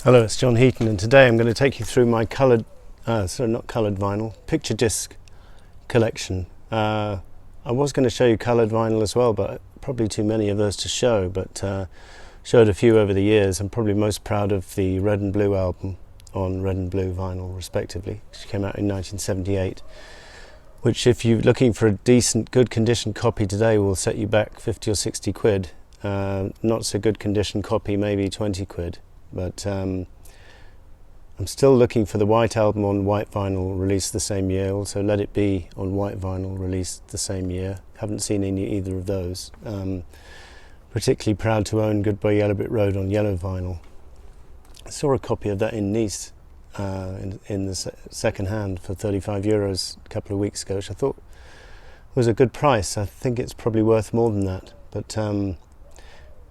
Hello, it's John Heaton, and today I'm going to take you through my picture disc collection. I was going to show you coloured vinyl as well, but probably too many of those to show, but showed a few over the years. I'm probably most proud of the Red and Blue album on red and blue vinyl respectively, which came out in 1978, which if you're looking for a decent, good condition copy today will set you back 50 or 60 quid. Not so good condition copy, maybe 20 quid. But I'm still looking for the White album on white vinyl released the same year. Also Let It Be on white vinyl released the same year. Haven't seen either of those. Particularly proud to own Goodbye Yellow Brick Road on yellow vinyl. I saw a copy of that in Nice in the second hand for €35 a couple of weeks ago, which I thought was a good price. I think it's probably worth more than that. But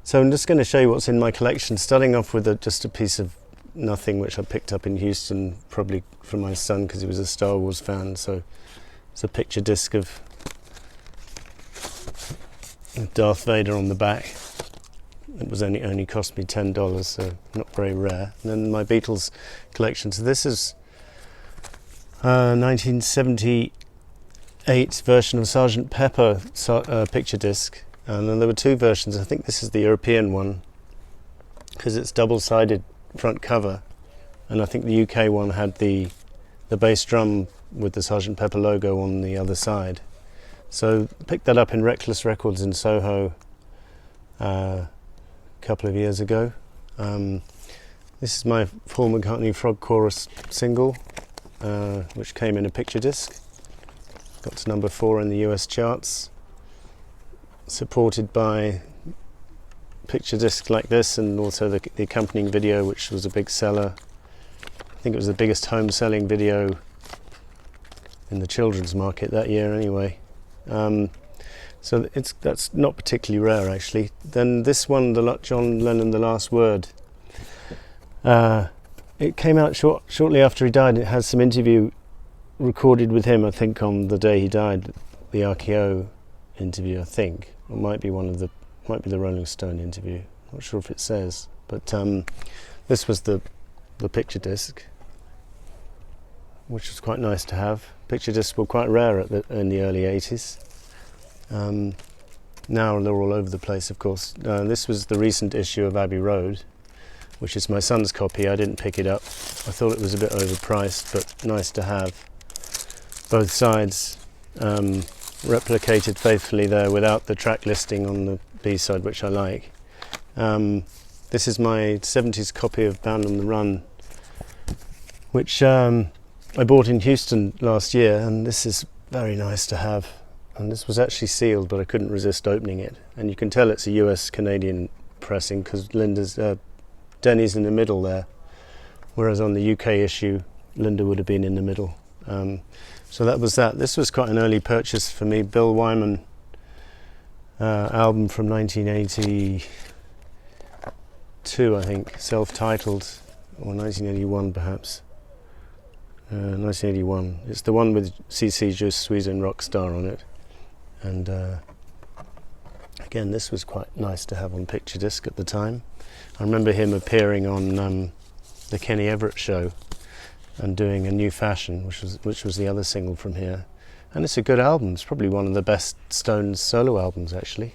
so I'm just going to show you what's in my collection, starting off with just a piece of nothing which I picked up in Houston, probably from my son because he was a Star Wars fan. So it's a picture disc of Darth Vader on the back. It was only cost me $10, so not very rare. And then my Beatles collection. So this is 1978 version of Sgt. Pepper picture disc. And then there were two versions. I think this is the European one because it's double-sided front cover, and I think the UK one had the bass drum with the Sgt. Pepper logo on the other side. So picked that up in Reckless Records in Soho a couple of years ago. This is my Paul McCartney Frog Chorus single, which came in a picture disc. Got to number 4 in the US charts. Supported by picture disc like this, and also the accompanying video, which was a big seller. I think it was the biggest home selling video in the children's market that year anyway. So that's not particularly rare actually. Then this one, the John Lennon, The Last Word, it came out shortly after he died. It has some interview recorded with him, I think on the day he died, the RKO interview, I think. It might be the Rolling Stone interview. Not sure if it says, but this was the picture disc, which was quite nice to have. Picture discs were quite rare in the early 80s. Now they're all over the place, of course. This was the recent issue of Abbey Road, which is my son's copy. I didn't pick it up. I thought it was a bit overpriced, but nice to have. Both sides. Replicated faithfully there without the track listing on the B-side, which I like. This is my 70s copy of Bound on the Run, which I bought in Houston last year, and this is very nice to have. And this was actually sealed, but I couldn't resist opening it. And you can tell it's a US-Canadian pressing because Denny's in the middle there, whereas on the UK issue, Linda would have been in the middle. So that was that. This was quite an early purchase for me. Bill Wyman album from 1982, I think, self-titled, or 1981 perhaps. 1981. It's the one with CC Je suis un rockstar on it. And again, this was quite nice to have on picture disc at the time. I remember him appearing on the Kenny Everett show and doing A New Fashion, which was the other single from here. And it's a good album. It's probably one of the best Stones solo albums actually.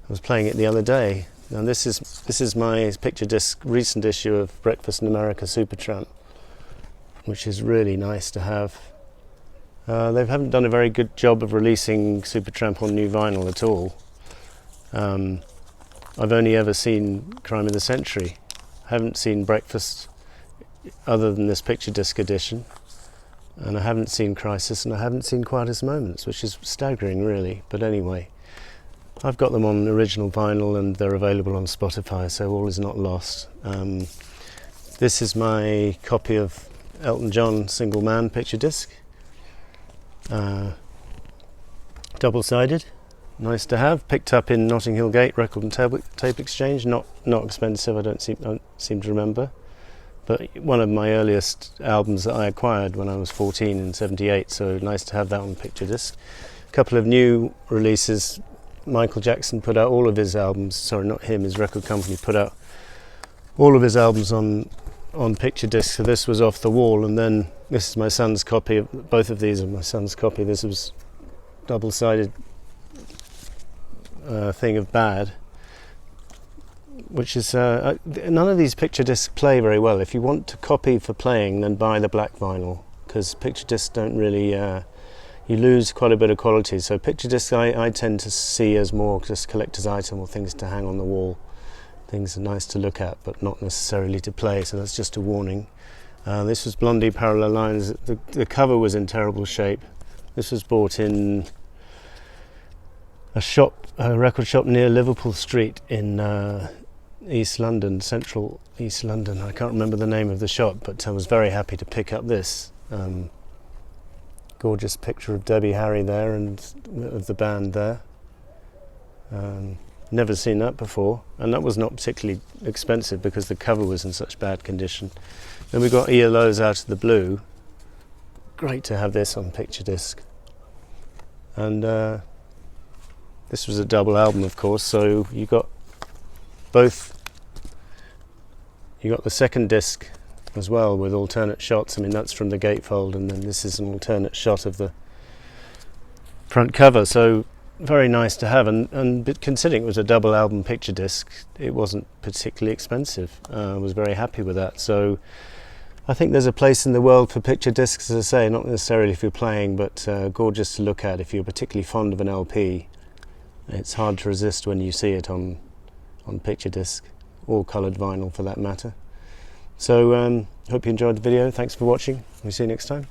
I was playing it the other day. Now this is my picture disc recent issue of Breakfast in America Supertramp, which is really nice to have. They haven't done a very good job of releasing Supertramp on new vinyl at all. I've only ever seen Crime of the Century. I haven't seen Breakfast other than this picture disc edition, and I haven't seen Crisis, and I haven't seen Quietest Moments, which is staggering really. But anyway, I've got them on original vinyl and they're available on Spotify, so all is not lost. This is my copy of Elton John Single Man picture disc, double-sided, nice to have. Picked up in Notting Hill Gate Record and Tape Exchange. Not expensive, I don't seem to remember. But one of my earliest albums that I acquired when I was 14 in '78, so nice to have that on picture disc. A couple of new releases. Michael Jackson put out all of his albums, sorry, not him, his record company put out all of his albums on on picture disc. So this was off the wall, and then this is my son's copy. Both of these are my son's copy. This was double-sided thing of Bad, which is none of these picture discs play very well. If you want to copy for playing, then buy the black vinyl, because picture discs don't really you lose quite a bit of quality. So picture discs I tend to see as more just collector's item or things to hang on the wall. Things are nice to look at, but not necessarily to play, so that's just a warning. This was Blondie Parallel Lines. The cover was in terrible shape. This was bought in a record shop near Liverpool Street in East London, central East London. I can't remember the name of the shop, but I was very happy to pick up this. Gorgeous picture of Debbie Harry there, and of the band there. Never seen that before, and that was not particularly expensive because the cover was in such bad condition. Then we got ELO's Out of the Blue. Great to have this on picture disc. And this was a double album, of course, so you got both. You got the second disc as well with alternate shots. I mean, that's from the gatefold, and then this is an alternate shot of the front cover. So very nice to have, and considering it was a double album picture disc, it wasn't particularly expensive. I was very happy with that. So I think there's a place in the world for picture discs, as I say, not necessarily if you're playing, but gorgeous to look at if you're particularly fond of an LP. It's hard to resist when you see it on picture disc, or coloured vinyl for that matter. So hope you enjoyed the video. Thanks for watching. We'll see you next time.